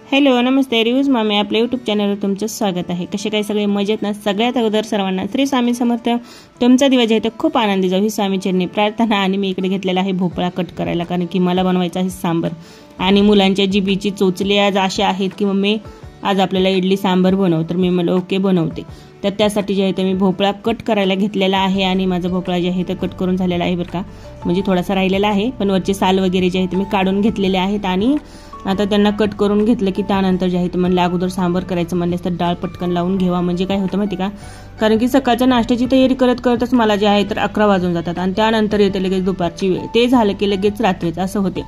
Hello नमस्ते reviews मामी आपल्या YouTube चॅनलवर तुमचं स्वागत आहे। कसे काय सगळे मजेत ना? सगळ्यात अगोदर सर्वांना श्री स्वामी समर्थ तुमचा दिवस आहे तर खूप आनंदी जाऊ ही स्वामी चरणी प्रार्थना। आणि मी इकडे घेतलेला आहे भोपळा कट करायला, कारण की मला बनवायचा आहे सांबर आणि मुलांच्या जिभीची चोचले आज असे आहेत की मम्मी आज आपल्याला इडली सांबर बनव, तर मी म्हणलं ओके बनवते। तर त्यासाठी जे आहे ते मी भोपळा कट करायला घेतलेला आहे आणि माझा भोपळा जे आहे ते कट करून झालेला आहे बरं का, म्हणजे थोडासा राहिलेला आहे पण वरचे साल वगैरे जे आहे ते मी काढून घेतलेले आहेत। आणि आता त्यांना कट करून घेतलं की त्यानंतर जे आहे ते म्हणलं अगोदर सांबर करायचं म्हणलेस तर डाळ पटकन लावून घ्यावा, म्हणजे काय होतं माहिती का, कारण की सकाळच्या नाश्त्याची तयारी करत करतच मला जे आहे तर 11 वाजून जातात आणि त्यानंतर येते लगेच दुपारची वेळ, ते झालं की लगेच रात्रीच असं होते।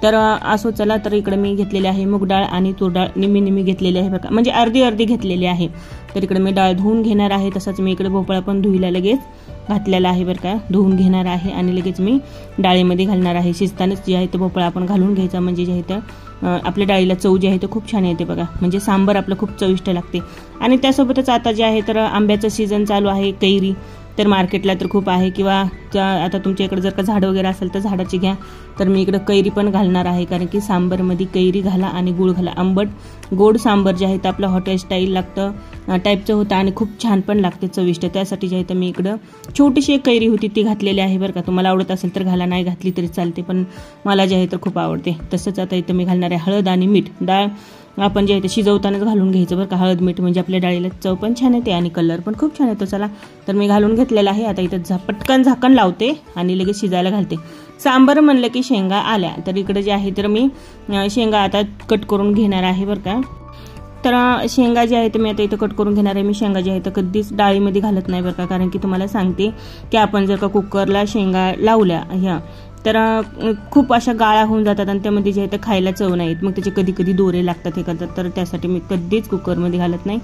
तर असो चला, तर इकडे मी घेतलेली आहे मूग डाळ आणि तूर डाळ निम्मी घेतलेली आहे बघा, म्हणजे अर्धी घेतलेली आहे। तर इकडे मी डाळ धुवून घेणार आहे, तसंच मी इकडे भोपळा पण धुईला लगेच घातलेला आहे बरं का, धुवून घेणार आहे आणि लगेच मी डाळीमध्ये घालणार आहे। शिजतानाच जे आहे ते भोपळा आपण घालून घ्यायचा, म्हणजे जे आहे तर आपल्या डाळीला चव जी आहे ते खूप छान येते बघा, म्हणजे सांबर आपलं खूप चविष्ट लागते। आणि त्यासोबतच आता जे आहे तर आंब्याचं सीझन चालू आहे, कैरी तर मार्केटला तर खूप आहे, किंवा आता तुमच्या इकडे जर का झाड वगैरे असेल तर झाडाची घ्या। तर मी इकडे कैरी पण घालणार आहे, कारण की सांबरमध्ये कैरी घाला आणि गुळ घाला, आंबट गोड सांबर जे आहे ते आपलं हॉटेल स्टाईल लागतं टाईपचं होतं आणि खूप छान पण लागते चविष्ट। त्यासाठी जे आहे तर मी इकडं छोटीशी एक कैरी होती ती घातलेली आहे बरं का, तुम्हाला आवडत असेल तर घाला, नाही घातली तरी चालते, पण मला जे आहे तर खूप आवडते। तसंच आता इथं मी घालणार आहे हळद आणि मीठ। डाळ आपण जे आहे ते शिजवतानाच घालून घ्यायचं बरं का, हळद मीठ म्हणजे आपल्या डाळीला चव पण छान येते आणि कलर पण खूप छान येतो। चला, तर मी घालून घेतलेला आहे। आता इथं पटकन झाकण लावते आणि लगेच शिजायला घालते। सांबर म्हणलं की शेंगा आल्या, तर इकडे जे आहे तर मी शेंगा आता कट करून घेणार आहे बरं का। तर शेंगा जे आहे ते मी आता इथं कट करून घेणार आहे। मी शेंगा जे आहे तर कधीच डाळीमध्ये घालत नाही बरं का, कारण की तुम्हाला सांगते की आपण जर का कुकरला शेंगा लावल्या ह्या तर खूप अशा गाळा होऊन जातात आणि त्यामध्ये जे आहे ते खायला चव नाही येत, मग त्याचे कधी दोरे लागतात हे करतात, तर त्यासाठी मी कधीच कुकरमध्ये घालत नाही।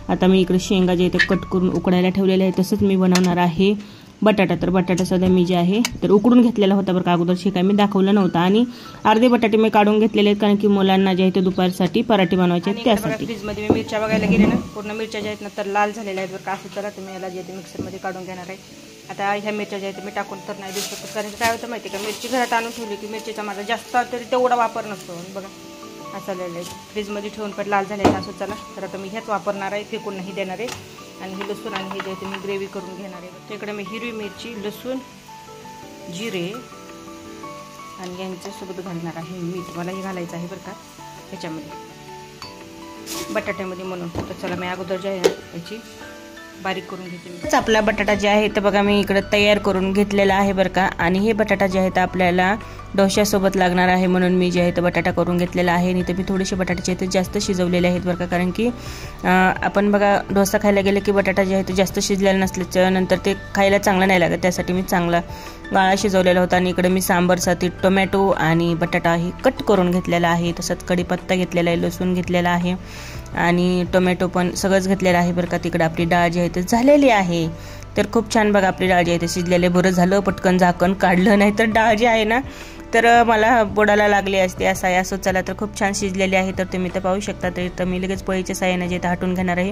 आता मी इकडे शेंगा जे आहे ते कट करून उकडायला ठेवलेले आहे। तसंच मी बनवणार आहे बटाटा। तर बटाटा सध्या मी जे आहे तर उकडून घेतलेला होता बरं का, अगोदर शिकाय मी दाखवलं नव्हतं, आणि अर्धे बटाटे मी काढून घेतलेले आहेत, कारण की मुलांना जे आहे ते दुपारसाठी पराठे बनवायचे आहेत त्यासाठी। फ्रीजमध्ये मी मिरच्या बघायला गेले ना, पूर्ण मिरच्या ज्या आहेत ना तर लाल झालेल्या आहेत बरं का। असं चला तुम्ही याला जे आहे मिक्सरमध्ये काढून घेणार आहे। आता ह्या मिरच्या ज्या आहेत मी टाकून तर नाही देऊ शकत, कारण काय होतं माहिती का, मिरची घरात आणून ठेवली की मिरचीचा माझा जास्त तरी तेवढा वापर नसतो बघा, असं झालेलं आहे। फ्रीजमध्ये ठेवून पण लाल झालेलं आहे। असं चला, तर आता मी ह्याच वापरणार आहे, फेकून नाही देणार आहे। आणि हे लसूण आणि हे जे आहे मी ग्रेव्ही करून घेणार आहे। त्याकडे मी हिरवी मिरची, लसूण, जिरे आणि यांच्यासोबत घालणार आहे मीठ, मला हे घालायचं आहे बरं का ह्याच्यामध्ये बटाट्यामध्ये म्हणून। तर चला मी अगोदर जे आहे याची बारीक करून घेते। आपला बटाटा जे आहे तर बघा मी इकडे तयार करून घेतलेला आहे बरं का, आणि हे बटाटा जे आहे तर आपल्याला डोश्यासोबत लागणार आहे, म्हणून मी जे आहे तर बटाटा करून घेतलेला आहे। आणि ते मी थोडेसे बटाट्याचे आहेत जास्त शिजवलेले आहेत बरं का, कारण की आपण बघा डोसा खायला गेले की बटाटा जे आहे ते जास्त शिजलेला नसल्याच्या नंतर ते खायला चांगलं नाही लागत, त्यासाठी मी चांगला गाळा शिजवलेला होता। आणि इकडे मी सांबरसाठी टोमॅटो आणि बटाटा हे कट करून घेतलेला आहे, तसंच कढीपत्ता घेतलेला आहे, लसूण घेतलेला आहे आणि टोमॅटो पण सगळंच घेतलेलं आहे बरं का। तिकडे आपली डाळ जी आहे ते झालेली आहे, तर खूप छान बघा आपली डाळ जी आहे ते शिजलेले, बरं झालं पटकन झाकण काढलं, नाही तर डाळ जी आहे ना तर मला बोडाला लागली असते असं आहे। असं चला, तर खूप छान शिजलेली आहे, तर तुम्ही तर पाहू शकता। तर मी लगेच पळीच्या साह्याने जे हटून घेणार आहे,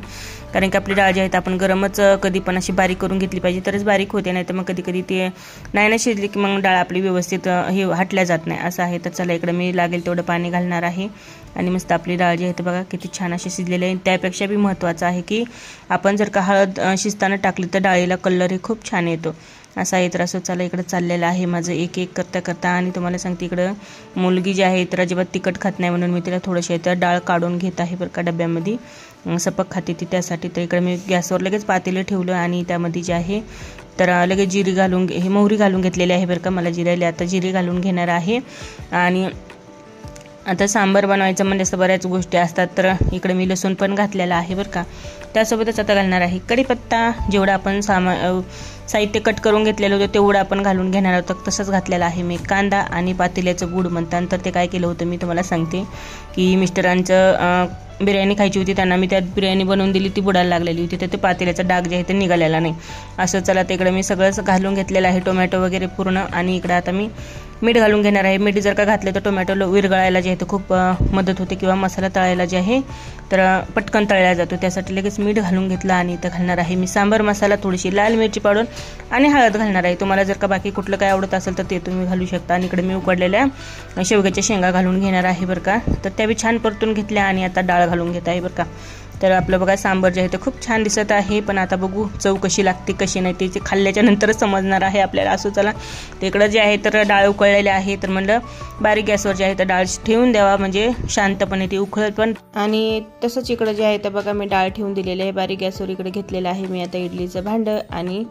कारण की आपली डाळ जी आहे आपण गरमच कधी पण अशी बारीक करून घेतली पाहिजे तरच बारीक होते, नाही तर मग कधी ते नाही ना शिजली की मग डाळ आपली व्यवस्थित हे हटल्या जात नाही असं आहे। तर चला, इकडे मी लागेल तेवढं पाणी घालणार आहे आणि मस्त आपली डाळ जी आहे ते बघा किती छान अशी शिजलेली आहे। त्यापेक्षा बी महत्त्वाचं आहे की आपण जर का हळद शिजताना टाकली तर डाळीला कलर हे खूप छान येतो असं आहे। तर असं चला, इकडे चाललेलं आहे माझं एक करता। आणि तुम्हाला सांगते इकडं मुलगी जी आहे तर अजिबात तिखट खात नाही, म्हणून मी तिला थोडंशी तर डाळ काढून घेत आहे बरं का डब्यामध्ये, सपक खाते ती त्यासाठी। तर इकडे मी गॅसवर लगेच पातेलं ठेवलं आणि त्यामध्ये जे आहे तर लगेच जिरी घालून हे मोहरी घालून घेतलेली आहे बरं का, मला जिरायला आता जिरी घालून घेणार आहे। आणि आता सांबर बनवायचं म्हणजे असं बऱ्याच गोष्टी असतात, तर इकडे मी लसूण पण घातलेला आहे बरं का। त्यासोबतच आता घालणार आहे कढीपत्ता, जेवढा आपण साहित्य कट करून घेतलेलं होतं तेवढं आपण घालून घेणार होतं, तसंच घातलेलं आहे मी कांदा आणि पातेल्याचं गुड म्हणतात। तर ते काय केलं होतं मी तुम्हाला सांगते की मिस्टरांचं बिर्याणी खायची होती, त्यांना मी त्यात बिर्याणी बनवून दिली, ती बुडायला लागलेली होती, तर ते पातेल्याचा डाग जे आहे ते निघालेला नाही असं। चला, तिकडे मी सगळंच घालून घेतलेलं आहे, टोमॅटो वगैरे पूर्ण, आणि इकडे आता मी मीठ घालून घेणार आहे। मीठ जर का घातलं तर टोमॅटो विरघळायला जे आहे ते खूप मदत होते, किंवा मसाला तळायला जे आहे तर पटकन तळला जातो, त्यासाठी लगेच मीठ घालून घेतलं। आणि इथं घालणार आहे मी सांबर मसाला, थोडीशी लाल मिरची पावडर आणि हळद घालणार आहे. तुम्हाला जर का बाकी कुठलं काय आवडत असेल तर ते तुम्ही घालू शकता. आणि इकडे मी उकडलेल्या शेवग्याच्या शेंगा घालून घेणार आहे बरं का. तर त्यावेळी छान परतून घेतल्या आणि आता डाळ घालून घेत आहे बरं का. तर आपलं बघा सांबर जे आहे ते खूप छान दिसत आहे, पण आता बघू चव कशी लागते कशी नाही ते खाल्ल्याच्या नंतरच समजणार आहे आपल्याला. असं चला ते इकडं जे आहे तर डाळ उकळलेले आहे, तर म्हणलं बारीक गॅसवर जे आहे तर डाळ ठेवून द्यावा म्हणजे शांतपणे ती उकळत पण. आणि तसंच इकडं जे आहे तर बघा मी डाळ ठेवून दिलेली आहे बारीक गॅसवर. इकडे घेतलेलं आहे मी आता इडलीचं भांडं आणि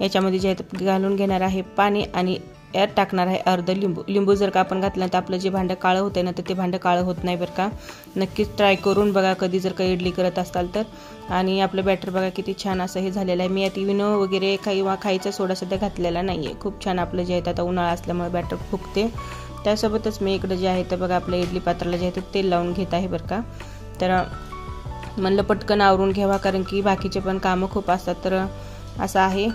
याच्यामध्ये जे आहे तर घालून घेणार आहे पाणी आणि यात टाकणार आहे अर्ध लिंबू. लिंबू जर का आपण घातलं तर आपलं जे भांडं काळं होतं ना तर ते भांडं काळं होत नाही बरं का. नक्कीच ट्राय करून बघा कधी जर का इडली करत असाल तर. आणि आपलं बॅटर बघा किती छान असं हे झालेलं आहे. मी यात इनो वगैरे किंवा खायचा सोडा सध्या घातलेला नाही आहे. खूप छान आपलं जे आहे आता उन्हाळा असल्यामुळे बॅटर फुगते. त्यासोबतच मी इकडं जे आहे तर बघा आपल्या इडली पात्राला जे आहे ते तेल लावून घेत आहे बरं का. तर म्हणलं पटकन आवरून घ्यावा कारण की बाकीचे पण कामं खूप असतात, तर असं आहे.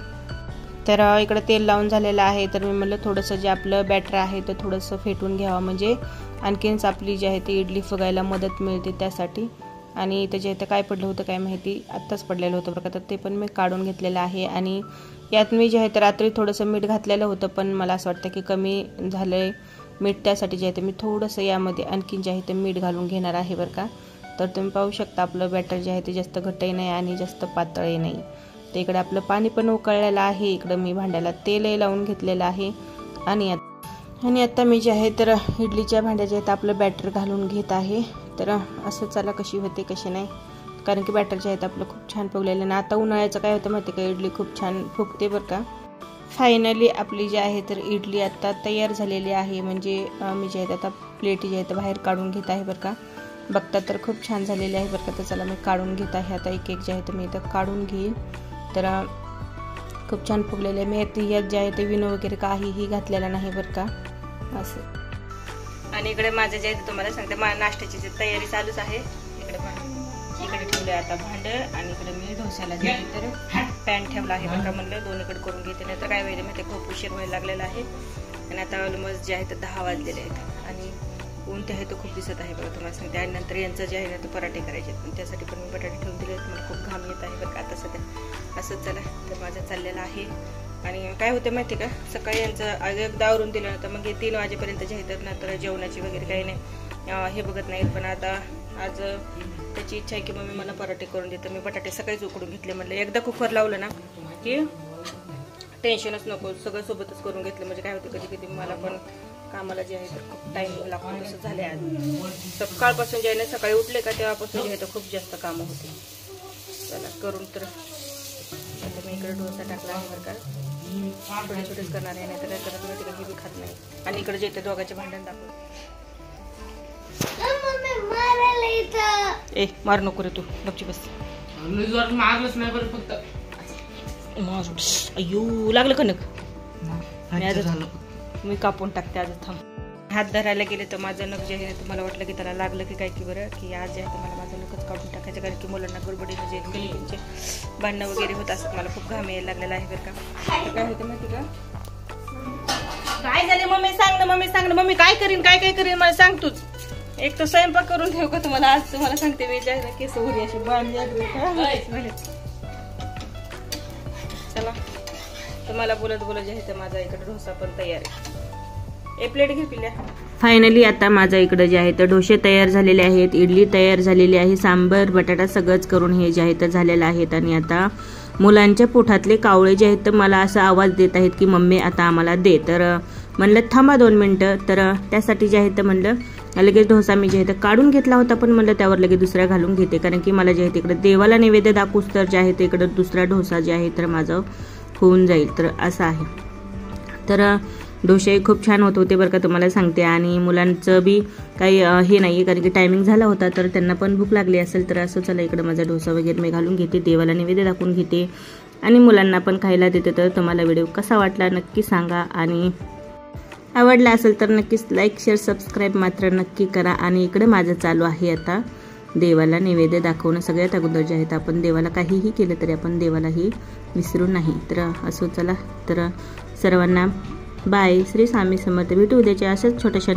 तर इकडं तेल लावून झालेलं आहे, तर मी म्हणलं थोडंसं जे आपलं बॅटर आहे तर थोडंसं फेटून घ्यावं म्हणजे आणखीनच आपली जी आहे ती इडली फुगायला मदत मिळते त्यासाठी. आणि त्याच्या इथं काय पडलं होतं काय माहिती, आत्ताच पडलेलं होतं बरं का. तर ते पण मी काढून घेतलेलं आहे. आणि यात मी जे आहे तर रात्री थोडंसं मीठ घातलेलं होतं, पण मला असं वाटतं की कमी झालं आहे मीठ, त्यासाठी जे आहे ते मी थोडंसं यामध्ये आणखीन जे आहे ते मीठ घालून घेणार आहे बरं का. तर तुम्ही पाहू शकता आपलं बॅटर जे आहे ते जास्त घट्टही नाही आणि जास्त पातळही नाही. तर इकडे आपलं पाणी पण उकळलेलं आहे. इकडं मी भांड्याला तेलही लावून घेतलेलं आहे. आणि आता मी जे आहे तर इडलीच्या भांड्याचे आहेत आपलं बॅटर घालून घेत आहे. तर असं चला कशी होते कशी नाही, कारण की बॅटर जे आहेत आपलं खूप छान फुगलेलं आहे. आता उन्हाळ्याचं काय होतं माहिती का, इडली खूप छान फुगते बरं का. फायनली आपली जी आहे तर इडली आता तयार झालेली आहे. म्हणजे मी जे आहे आता प्लेट जे आहे तर बाहेर काढून घेत आहे बरं का. बघता तर खूप छान झालेली आहे बरं का. तर चला मी काढून घेत आहे आता एक जे आहे तर मी इथं काढून घेईन. तर खूप छान फुगलेलं आहे. मी यात जे आहे ते विनो वगैरे काहीही घातलेला नाही बरं का असं. आणि इकडे माझं जे आहे तुम्हाला सांगते नाश्त्याची तयारी चालूच आहे. इकडे ठेवलं आता भांडं आणि इकडे मी डोस्याला जे आहे तर पॅन ठेवला आहे बरं का. म्हणलं दोन्हीकडे करून घेते, नाही तर काय व्हायला माहिती खूप उशीर व्हायला लागलेला आहे. आणि आता ऑलमोस्ट जे आहे तर 10 वाजलेले आहेत आणि ऊन ते आहे तो खूप दिसत आहे बघा तुम्हाला सांगते. आणि नंतर यांचं जे आहे ना ते पराठे करायचे आहेत, पण त्यासाठी पण मी बटाटे ठेवून दिले आहेत. मला खूप घाम येत आहे बरं का आता सध्या. असंच चला तर माझं चाललेलं आहे. आणि काय होतं माहिती का, सकाळी यांचं एकदा आवरून दिलं नंतर मग 3 वाजेपर्यंत जे आहे तर नंतर जेवणाची वगैरे काही नाही हे बघत नाहीत. पण आता आज त्याची इच्छा आहे की मम्मी मला पराठे करून देतं. मी बटाटे सकाळीच उकडून घेतले. म्हटलं एकदा कुकर लावलं ना की टेन्शनच नको, सगळं सोबतच करून घेतलं म्हणजे काय होतं कधी कधी मला पण कामाला जे आहे तर खूप टाईम लागतो. तसं झालं आज सकाळपासून जे आहे ना सकाळी उठले का तेव्हापासून जे आहे तर खूप जास्त कामं होते. चला करून तर आता मी इकडे डोसा टाकला आहे बरं का. छोटे छोटेच करणार आहे, नाही तर काय करत माहिती का हे बी खात नाही. आणि इकडे जे येते दोघांचे भांडण दाखवलं. ए मार नको रे तू, गपची बस. मारलंच नाही बरं फक्त. अय्यो लागलं कणक. मी कापून टाकते आज. थांब. हात धरायला गेले तर माझं नख जे आहे तुम्हाला वाटलं की त्याला लागलं की काय की बरं की आज जे आहे तर मला माझं नखच काढून टाकायचं, कारण की मुलांना गडबडीने जे गणितींचे भांडणं वगैरे होत असतात. मला खूप घाम यायला लागलेला आहे बरं का. काय होतं माहिती का, काय झाले मम्मी सांग ना, मम्मी सांग ना, मम्मी काय करीन काय काय करीन मला सांग तूच. एक तर स्वयंपाक करून ठेव का तुम्हाला, आज तुम्हाला सांगते मी जे आहे केस उरी अशी बांधली. चला तुम्हाला बोलत बोलत जे आहे तर माझा इकडे डोसा पण तयार आहे. एक प्लेट घे पिल्या. फायनली आता माझा इकडे जे आहे तर डोसे तयार झालेले आहेत, इडली तयार झालेली आहे, सांबर बटाटा सगळंच करून हे जे आहे तर झालेलं आहेत. आणि आता मुलांच्या पोटातले कावळे जे आहेत तर मला असा आवाज देत आहेत की मम्मी आता आम्हाला दे. तर म्हणलं थांबा 2 मिनटं. तर त्यासाठी जे आहे तर म्हणलं लगेच डोसा मी जे आहे तर काढून घेतला होता, पण म्हणलं त्यावर लगेच दुसरा घालून घेते, कारण की मला जे आहे तिकडे देवाला नैवेद्य दाखवूस तर जे आहे ते इकडं दुसरा डोसा जे आहे तर माझं होऊन जाईल. तर असं आहे. तर डोसे खूप छान होत होते बरं का तुम्हाला सांगते. आणि मुलांचं बी काही हे नाही आहे, कारण की टायमिंग झाला होता तर त्यांना पण भूक लागली असेल. तर असं चला इकडं माझा डोसा वगैरे मी घालून घेते, देवाला नैवेद्य दाखवून घेते आणि मुलांना पण खायला देते. तर तुम्हाला व्हिडिओ कसा वाटला नक्की सांगा, आणि आवडला असेल तर नक्कीच लाईक शेअर सबस्क्राईब मात्र नक्की करा. आणि इकडे माझं चालू आहे आता देवाला नैवेद्य दाखवणं. सगळ्यात अगोदर जे आहेत आपण देवाला काहीही केलं तरी आपण देवालाही विसरू नाही. तर असो चला तर सर्वांना बाय. श्री स्वामी समर्थ. भेटू उद्याच्या अशाच छोट्याशा